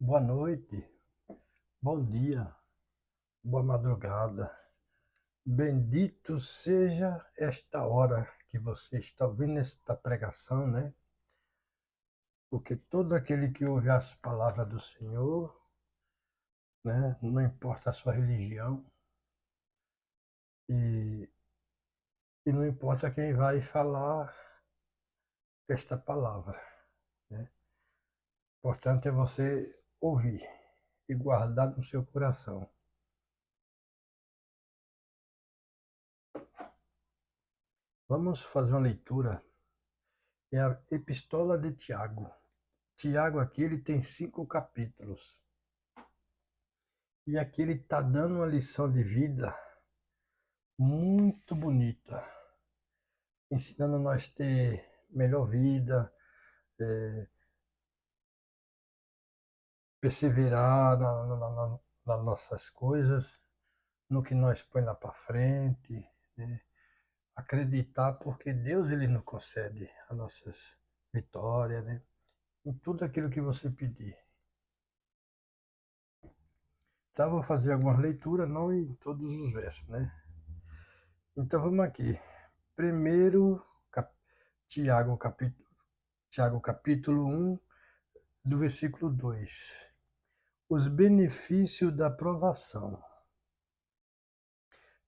Boa noite, bom dia, boa madrugada. Bendito seja esta hora que você está ouvindo esta pregação, né? Porque todo aquele que ouve as palavras do Senhor, né? Não importa a sua religião e, e não importa quem vai falar esta palavra, né? Importante é você ouvir e guardar no seu coração. Vamos fazer uma leitura. É a Epístola de Tiago. Tiago aqui ele tem 5 capítulos. E aqui ele está dando uma lição de vida muito bonita, ensinando nós a ter melhor vida, perseverar nas nossas coisas, no que nós põe lá para frente, né? Acreditar porque Deus ele nos concede as nossas vitórias, né? Em tudo aquilo que você pedir. Então eu vou fazer algumas leituras, não em todos os versos, né? Então vamos aqui. Primeiro, Tiago, capítulo 1, do versículo 2. Os benefícios da provação.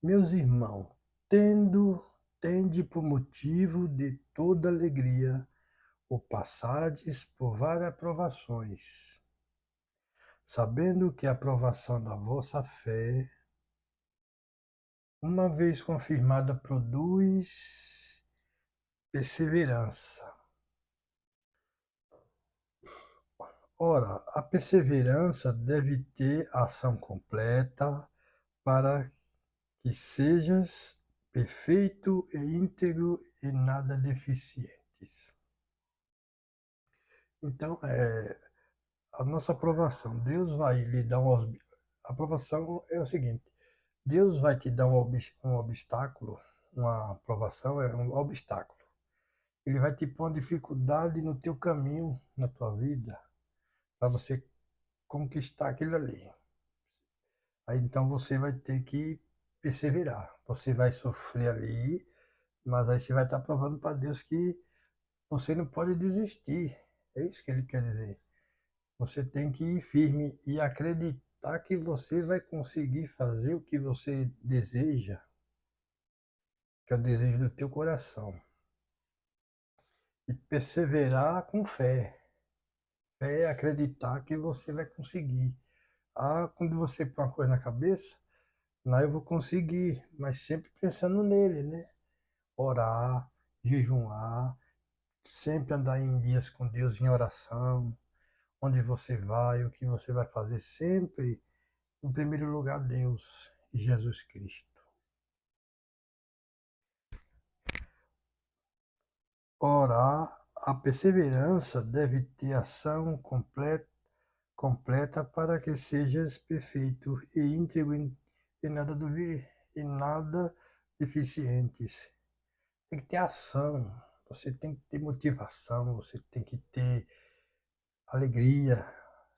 Meus irmãos, tende por motivo de toda alegria o passardes por várias provações, sabendo que a provação da vossa fé, uma vez confirmada, produz perseverança. Ora, a perseverança deve ter ação completa para que sejas perfeito e íntegro e nada deficientes. Então, a nossa aprovação, Deus vai lhe dar um... A aprovação é o seguinte, Deus vai te dar um obstáculo, uma aprovação é um obstáculo. Ele vai te pôr uma dificuldade no teu caminho, na tua vida, para você conquistar aquilo ali. Aí então você vai ter que perseverar. Você vai sofrer ali, mas aí você vai estar provando para Deus que você não pode desistir. É isso que ele quer dizer. Você tem que ir firme e acreditar que você vai conseguir fazer o que você deseja, que é o desejo do teu coração. E perseverar com fé. Fé é acreditar que você vai conseguir. Ah, quando você põe uma coisa na cabeça, não, eu vou conseguir, mas sempre pensando nele, né? Orar, jejuar, sempre andar em dias com Deus em oração, onde você vai, o que você vai fazer, sempre em primeiro lugar Deus e Jesus Cristo. Orar, a perseverança deve ter ação completa para que sejas perfeito e íntegro e nada duvidar e nada deficientes. Tem que ter ação, você tem que ter motivação, você tem que ter alegria.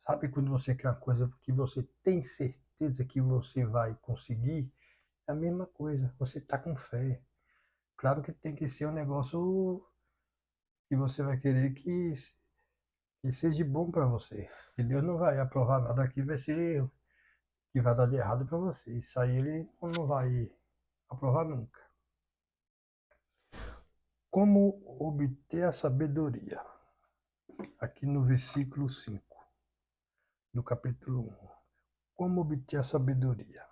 Sabe quando você quer uma coisa que você tem certeza que você vai conseguir? É a mesma coisa, você está com fé. Claro que tem que ser um negócio que você vai querer que seja bom para você. Que Deus não vai aprovar nada que vai ser que vai dar de errado para você. Isso aí ele não vai aprovar nunca. Como obter a sabedoria? Aqui no versículo 5 do capítulo 1. Como obter a sabedoria?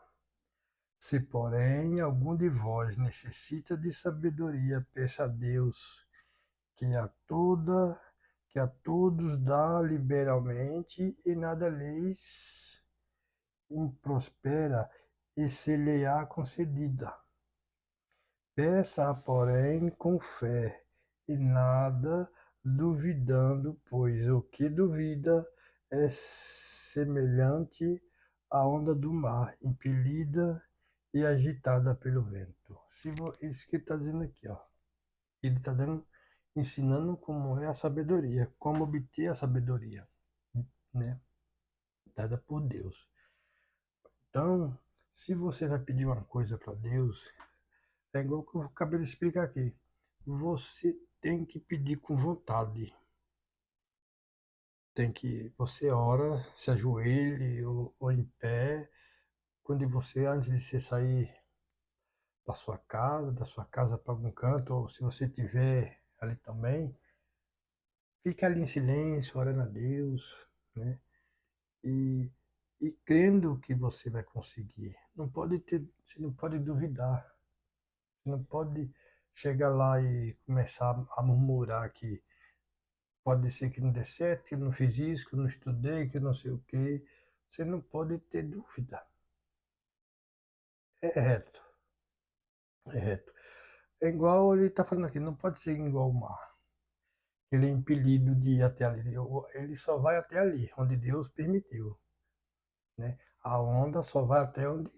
Se, porém, algum de vós necessita de sabedoria, peça a Deus, que que a todos dá liberalmente e nada lhes improspera e se lhe há concedida. Peça, porém, com fé e nada duvidando, pois o que duvida é semelhante à onda do mar, impelida e agitada pelo vento. Isso que ele está dizendo aqui, ó. Ele está ensinando como é a sabedoria, como obter a sabedoria, né? dada por Deus. Então, se você vai pedir uma coisa para Deus, é igual o que eu acabei de explicar aqui. Você tem que pedir com vontade. Você ora, se ajoelhe ou em pé, quando você, antes de você sair da sua casa para algum canto, ou se você estiver ali também, fique ali em silêncio, orando a Deus, né? E, e crendo que você vai conseguir. Você não pode duvidar. Você não pode chegar lá e começar a murmurar que pode ser que não dê certo, que eu não fiz isso, que eu não estudei, que eu não sei o quê. Você não pode ter dúvida. É reto, é reto. É igual ele está falando aqui, não pode ser igual o mar. Ele é impelido de ir até ali. Ele só vai até ali, onde Deus permitiu, né? A onda só vai até onde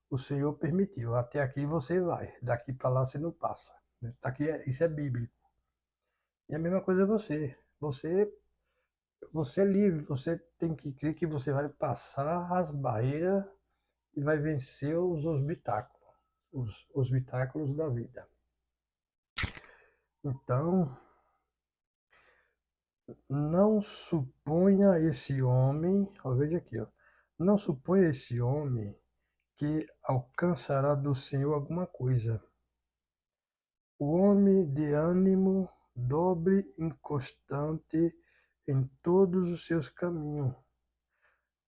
o Senhor permitiu. Até aqui você vai, daqui para lá você não passa, né? Isso é bíblico. E a mesma coisa é você. Você é livre, você tem que crer que você vai passar as barreiras e vai vencer os obstáculos da vida. Então, não suponha esse homem, ó, veja aqui, ó, não suponha esse homem que alcançará do Senhor alguma coisa. O homem de ânimo dobre, inconstante em todos os seus caminhos.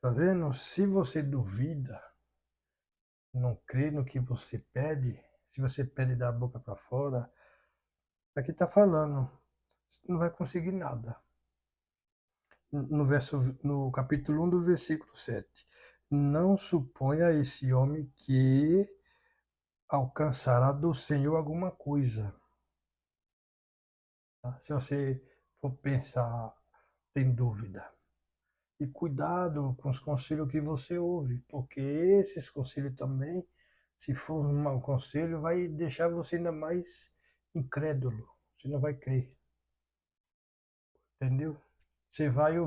Tá vendo? Se você duvida, não crê no que você pede, se você pede da boca para fora, aqui está falando, você não vai conseguir nada. No capítulo 1 do versículo 7. Não suponha esse homem que alcançará do Senhor alguma coisa. Tá? Se você for pensar, tem dúvida. E cuidado com os conselhos que você ouve, porque esses conselhos também, se for um mau conselho, vai deixar você ainda mais incrédulo. Você não vai crer, entendeu? Você vai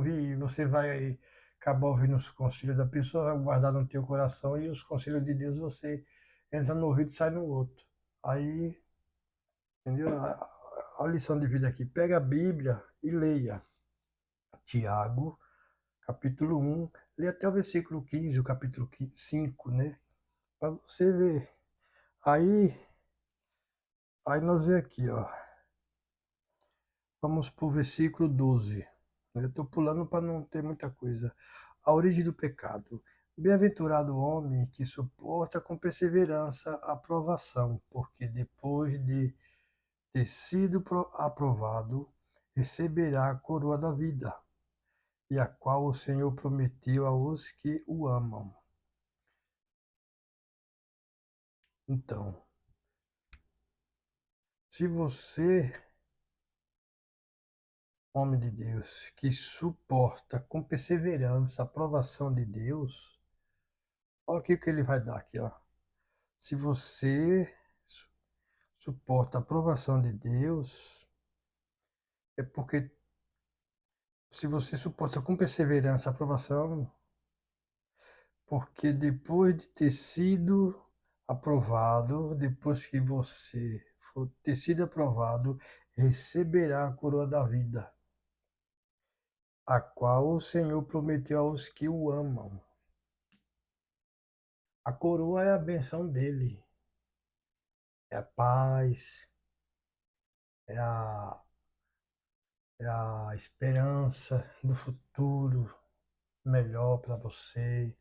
acabar ouvindo os conselhos da pessoa, vai guardar no teu coração e os conselhos de Deus você entra no ouvido e sai no outro. Aí, entendeu? A lição de vida aqui, pega a Bíblia e leia. Tiago, capítulo 1, lê até o versículo 15, o capítulo 5, né? Para você ver. Aí, aí nós vemos aqui, ó. Vamos para o versículo 12. Eu estou pulando para não ter muita coisa. A origem do pecado. Bem-aventurado o homem que suporta com perseverança a provação, porque depois de ter sido aprovado, receberá a coroa da vida, e a qual o Senhor prometeu aos que o amam. Então, se você, homem de Deus, que suporta com perseverança a provação de Deus, olha aqui o que ele vai dar aqui, ó. Se você suporta a aprovação de Deus, é porque se você suporta com perseverança a aprovação, porque depois de ter sido aprovado, depois que você for ter sido aprovado, receberá a coroa da vida, a qual o Senhor prometeu aos que o amam. A coroa é a benção dele, é a paz, é a, é a esperança do futuro melhor para você,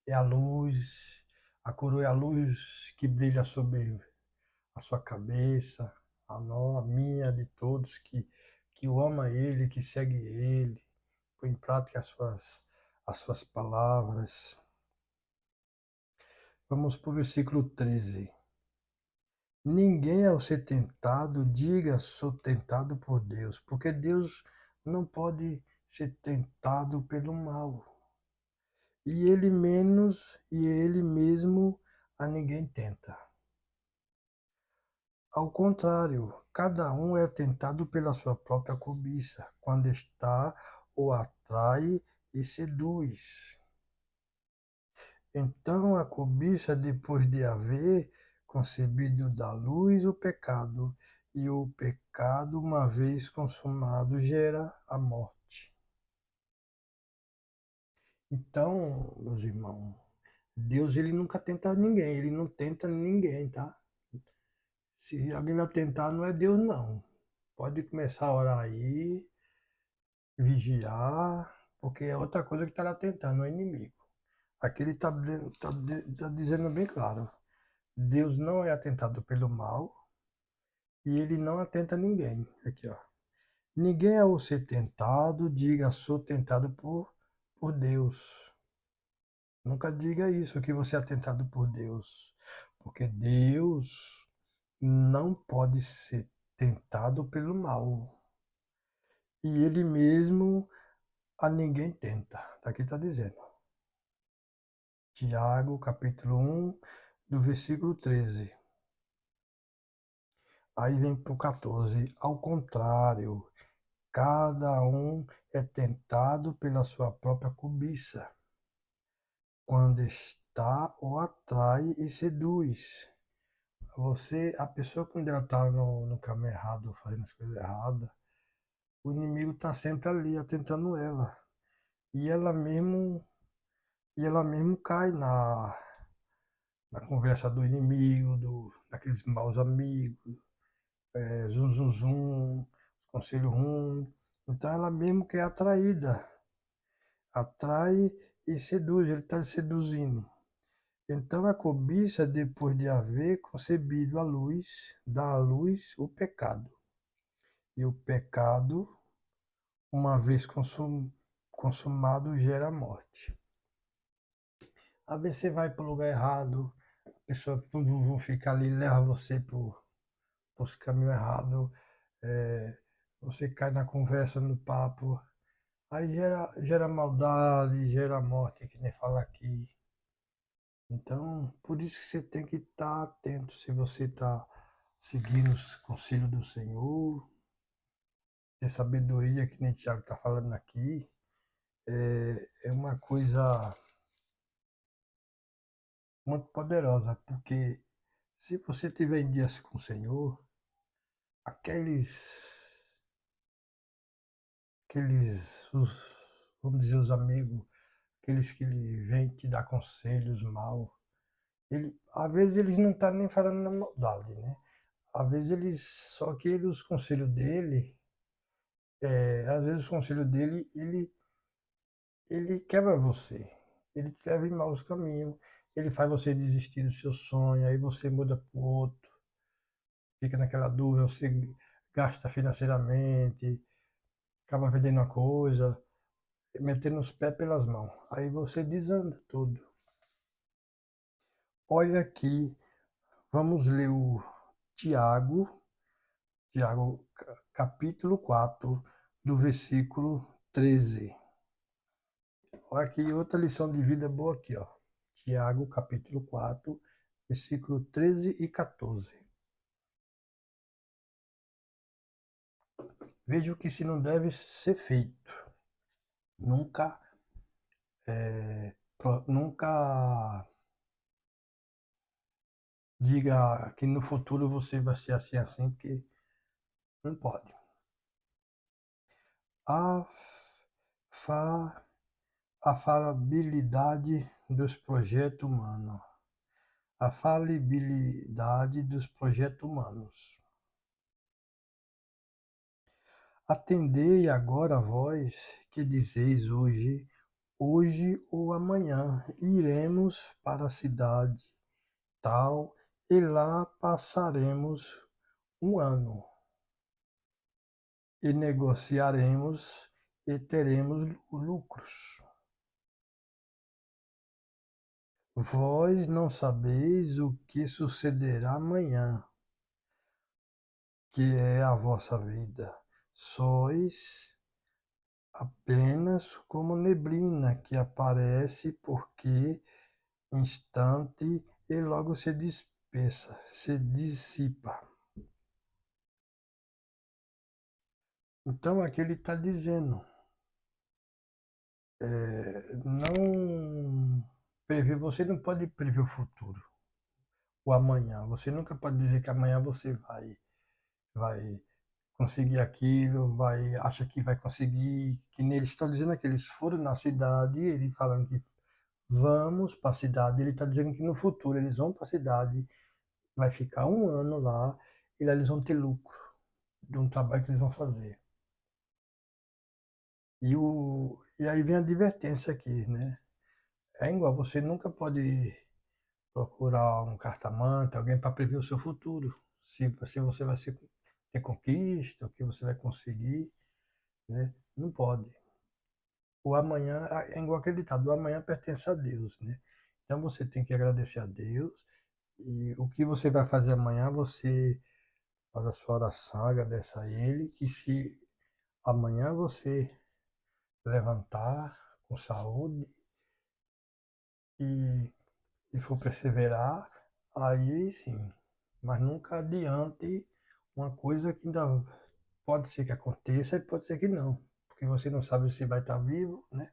é a luz, a coroa é a luz que brilha sobre a sua cabeça, a minha, de todos que o ama ele, que segue ele, põe em prática as suas palavras. Vamos para o versículo 13. Ninguém ao ser tentado diga sou tentado por Deus, porque Deus não pode ser tentado pelo mal. E ele mesmo a ninguém tenta. Ao contrário, cada um é tentado pela sua própria cobiça, quando está ou atrai e seduz. Então a cobiça, depois de haver concebido da luz o pecado, e o pecado, uma vez consumado, gera a morte. Então, meus irmãos, Deus ele nunca tenta ninguém, ele não tenta ninguém, tá? Se alguém vai tentar, não é Deus não. Pode começar a orar aí, vigiar, porque é outra coisa que está lá tentando, é o inimigo. Aqui ele está dizendo bem claro, Deus não é atentado pelo mal e ele não atenta a ninguém. Aqui, ó. Ninguém ao ser tentado diga sou tentado por Deus. Nunca diga isso, que você é tentado por Deus. Porque Deus não pode ser tentado pelo mal. E ele mesmo a ninguém tenta. Daqui está dizendo. Tiago, capítulo 1, do versículo 13. Aí vem para o 14. Ao contrário, cada um é tentado pela sua própria cobiça, quando está o atrai e seduz. A pessoa quando ela está no caminho errado, fazendo as coisas erradas, o inimigo está sempre ali, atentando ela. E ela mesmo, e ela mesmo cai na conversa do inimigo, daqueles maus amigos, zum, zum, zum, conselho ruim. Então ela mesmo que é atraída, atrai e seduz, ele está seduzindo. Então a cobiça, depois de haver concebido a luz, dá à luz o pecado. E o pecado, uma vez consumado, gera morte. Às vezes você vai para o lugar errado, a pessoa vão ficar ali, leva você para os caminhos errados, você cai na conversa, no papo, aí gera maldade, gera morte, que nem fala aqui. Então, por isso que você tem que estar atento se você está seguindo os conselhos do Senhor, ter sabedoria, que nem Tiago está falando aqui, é uma coisa muito poderosa, porque se você tiver em dias com o Senhor, aqueles, vamos dizer, os amigos, aqueles que vêm te dar conselhos mal, às vezes eles não estão nem falando na maldade, né? Às vezes só que os conselhos dele, às vezes o conselho dele, ele quebra você, ele te leva em maus caminhos, ele faz você desistir do seu sonho, aí você muda para o outro, fica naquela dúvida, você gasta financeiramente, acaba vendendo uma coisa, metendo os pés pelas mãos. Aí você desanda tudo. Olha aqui, vamos ler o Tiago, Tiago capítulo 4, do versículo 13. Olha aqui outra lição de vida boa aqui, ó. Tiago capítulo 4, versículo 13 e 14. Veja o que se não deve ser feito. Nunca, nunca diga que no futuro você vai ser assim, assim, porque não pode. A, fa, a falabilidade dos projetos humanos. A falibilidade dos projetos humanos. Atendei agora vós que dizeis hoje ou amanhã iremos para a cidade tal e lá passaremos um ano e negociaremos e teremos lucros. Vós não sabeis o que sucederá amanhã, que é a vossa vida. Sois apenas como neblina que aparece porque instante e logo se dispersa, se dissipa. Então aqui ele está dizendo, não prever, você não pode prever o futuro, o amanhã. Você nunca pode dizer que amanhã você vai conseguir aquilo, acha que vai conseguir, que eles estão dizendo que eles foram na cidade, ele falando que vamos para a cidade, ele está dizendo que no futuro eles vão para a cidade, vai ficar um ano lá, e lá eles vão ter lucro de um trabalho que eles vão fazer. E aí vem a advertência aqui, né? É igual, você nunca pode procurar um cartomante, alguém para prever o seu futuro. Se você vai ter conquista, o que você vai conseguir, né? Não pode. O amanhã é igual aquele ditado, o amanhã pertence a Deus, né? Então você tem que agradecer a Deus e o que você vai fazer amanhã, você faz a sua oração, agradece a Ele, que se amanhã você levantar com saúde e, e for perseverar, aí sim, mas nunca adiante uma coisa que ainda pode ser que aconteça e pode ser que não, porque você não sabe se vai estar vivo, né?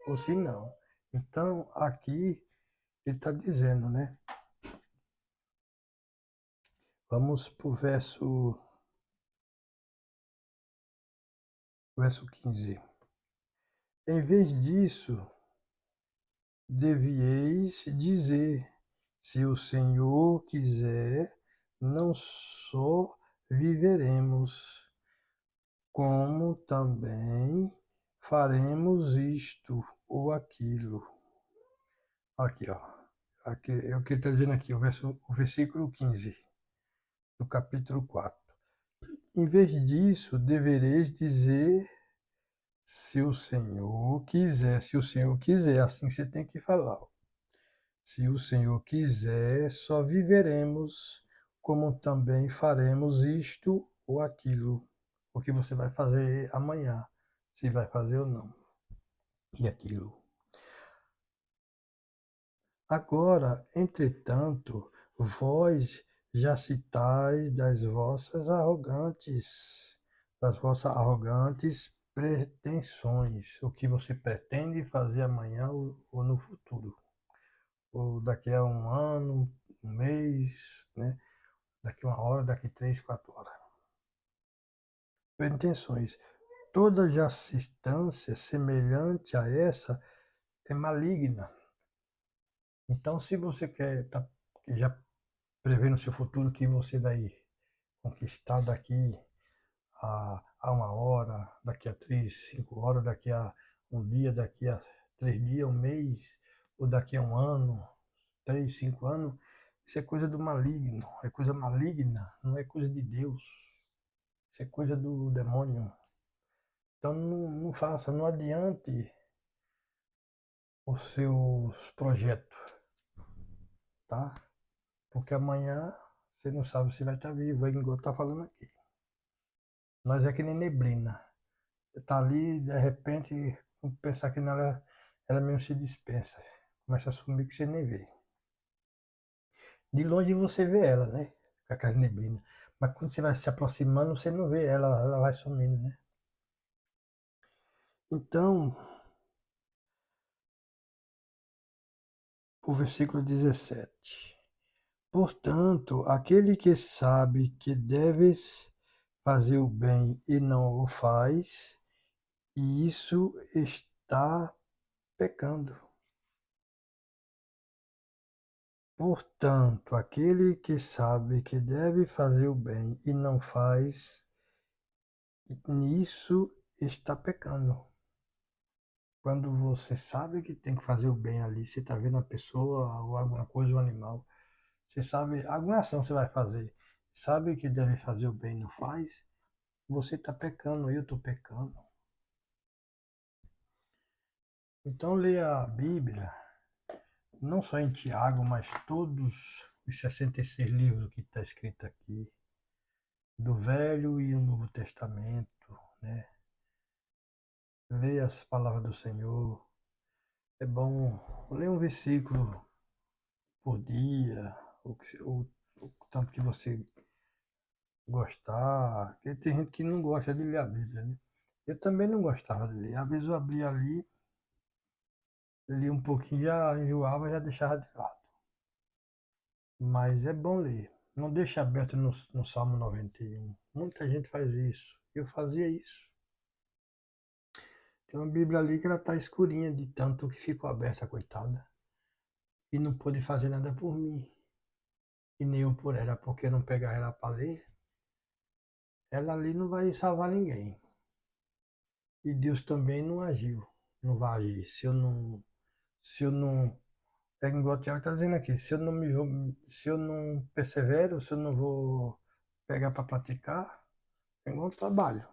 Ou se não. Então, aqui ele está dizendo, né? Vamos para o verso 15. Em vez disso, devieis dizer, se o Senhor quiser, não só viveremos, como também faremos isto ou aquilo. Aqui, ó. Aqui, é o que ele está dizendo aqui, o versículo 15 do capítulo 4. Em vez disso, devereis dizer, se o Senhor quiser, assim você tem que falar. Se o Senhor quiser, só viveremos, como também faremos isto ou aquilo, o que você vai fazer amanhã, se vai fazer ou não, e aquilo. Agora, entretanto, vós já citais das vossas arrogantes pretensões, o que você pretende fazer amanhã ou no futuro, ou daqui a um ano, um mês, né? Daqui uma hora, daqui 3, 4 horas. Pretensões. Toda assistência semelhante a essa é maligna. Então, se você quer já prever no seu futuro que você vai conquistar daqui a uma hora, daqui a 3, 5 horas, daqui a um dia, daqui a 3 dias, um mês, ou daqui a um ano, 3, 5 anos, isso é coisa do maligno, é coisa maligna, não é coisa de Deus, isso é coisa do demônio. Então não faça, não adiante os seus projetos, tá? Porque amanhã você não sabe se vai estar vivo, é igual tá falando aqui. Nós é que nem neblina. Tá ali, de repente, pensar que ela mesmo se dispensa. Começa a sumir que você nem vê. De longe você vê ela, né? Com aquela neblina. Mas quando você vai se aproximando, você não vê ela, ela vai sumindo, né? Então, o versículo 17. Portanto, aquele que sabe que deves fazer o bem e não o faz, e isso está pecando. Portanto, aquele que sabe que deve fazer o bem e não faz, nisso está pecando. Quando você sabe que tem que fazer o bem ali, você está vendo a pessoa ou alguma coisa, um animal, você sabe, alguma ação você vai fazer, sabe que deve fazer o bem e não faz, você está pecando, eu estou pecando. Então leia a Bíblia, não só em Tiago, mas todos os 66 livros que está escrito aqui, do Velho e o Novo Testamento, né? Leia as palavras do Senhor. É bom ler um versículo por dia, o tanto que você gostar. Porque tem gente que não gosta de ler a Bíblia, né? Eu também não gostava de ler. Às vezes eu abria ali, li um pouquinho, já enjoava, já deixava de lado. Mas é bom ler. Não deixe aberto no Salmo 91. Muita gente faz isso. Eu fazia isso. Tem uma Bíblia ali que ela está escurinha de tanto que ficou aberta, coitada. E não pôde fazer nada por mim. E nem eu por ela, porque não pegar ela para ler. Ela ali não vai salvar ninguém. E Deus também não agiu. Não vai agir. Se eu não é igual o Tiago está dizendo aqui, se eu não persevero, se eu não vou pegar para praticar, é igual trabalho.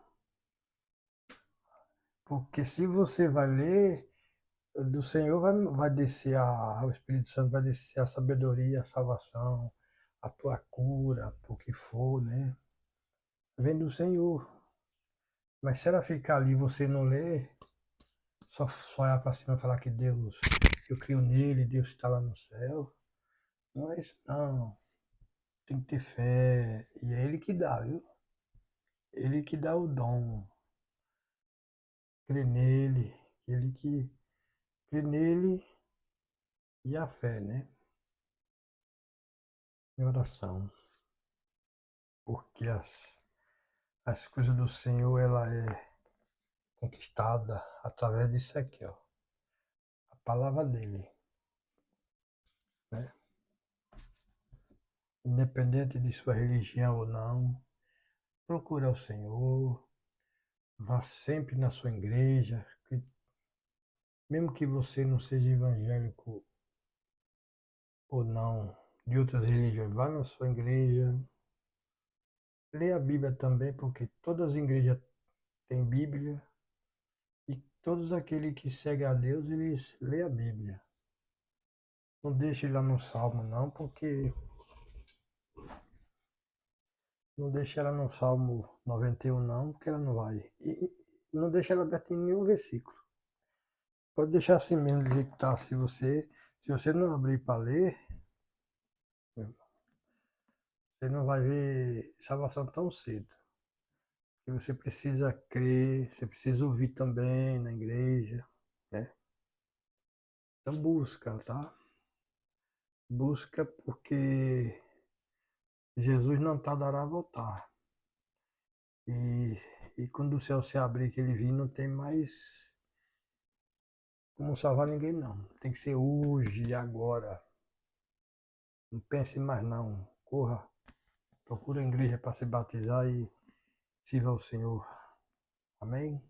Porque se você vai ler, do Senhor vai descer o Espírito Santo vai descer a sabedoria, a salvação, a tua cura, por que for, né? Vem do Senhor. Mas se ela ficar ali e você não ler, só olhar para cima e falar que Deus, eu creio nele, Deus está lá no céu. Não é isso, não. Tem que ter fé. E é Ele que dá, viu? Ele que dá o dom. Crê nele. Ele que crê nele e a fé, né? Em oração. Porque as coisas do Senhor, ela é conquistada através disso aqui, ó. A palavra dele, né? Independente de sua religião ou não, procure o Senhor. Vá sempre na sua igreja. Mesmo que você não seja evangélico ou não, de outras religiões, vá na sua igreja, lê a Bíblia também, porque todas as igrejas têm Bíblia e todos aqueles que seguem a Deus, eles lêem a Bíblia. Não deixe lá no Salmo não, porque não deixe ela no Salmo 91 não, porque ela não vai. E não deixe ela aberta em nenhum versículo. Pode deixar assim mesmo, do jeito que está. Se você não abrir para ler, você não vai ver salvação tão cedo. E você precisa crer, você precisa ouvir também na igreja, né? Então busca, tá? Busca porque Jesus não tardará a voltar. E, e quando o céu se abrir, que ele vir, não tem mais como salvar ninguém, não. Tem que ser hoje e agora. Não pense mais, não. Corra, procura a igreja para se batizar e sirva ao Senhor. Amém?